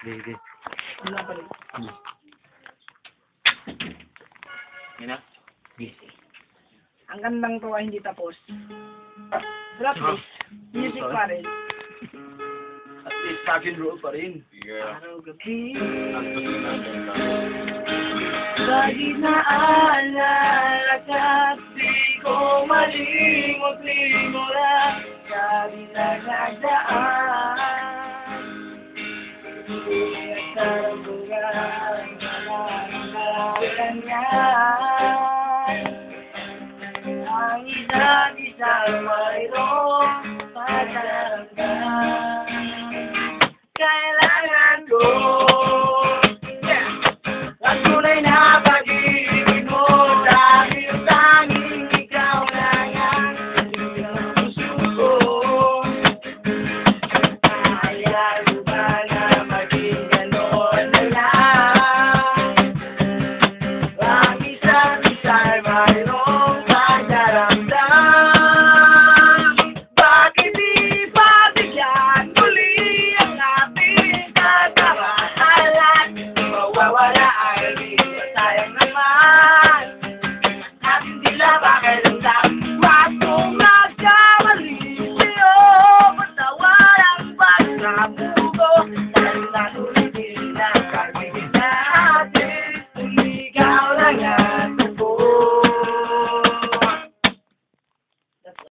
Sige. Wala pa rin. Yan na? Ang gandang to ay hindi tapos. Drop this. Music pa rin. At least rock and roll pa rin. Araw gabi. Lagi na alala ka't di ko malimot-limot ang sabi na nagdaan. At sa buwan malang yan. Ang isa't isang mayroong padaramdam. Kailangan ko ang tunay na pag-ibig mo dahil tanging ikaw na ang puso ko. Kaya ba na maging ganoon na lang? Ang isa't isa'y mayroong pagdaramdam. Bakit di ba bigyan muli ang ating katamahalan? Mawawala ay di ba sayang naman at hindi labang kailangan. Wag kong nagkamali sa'yo, basta walang pagkabugo. Dahil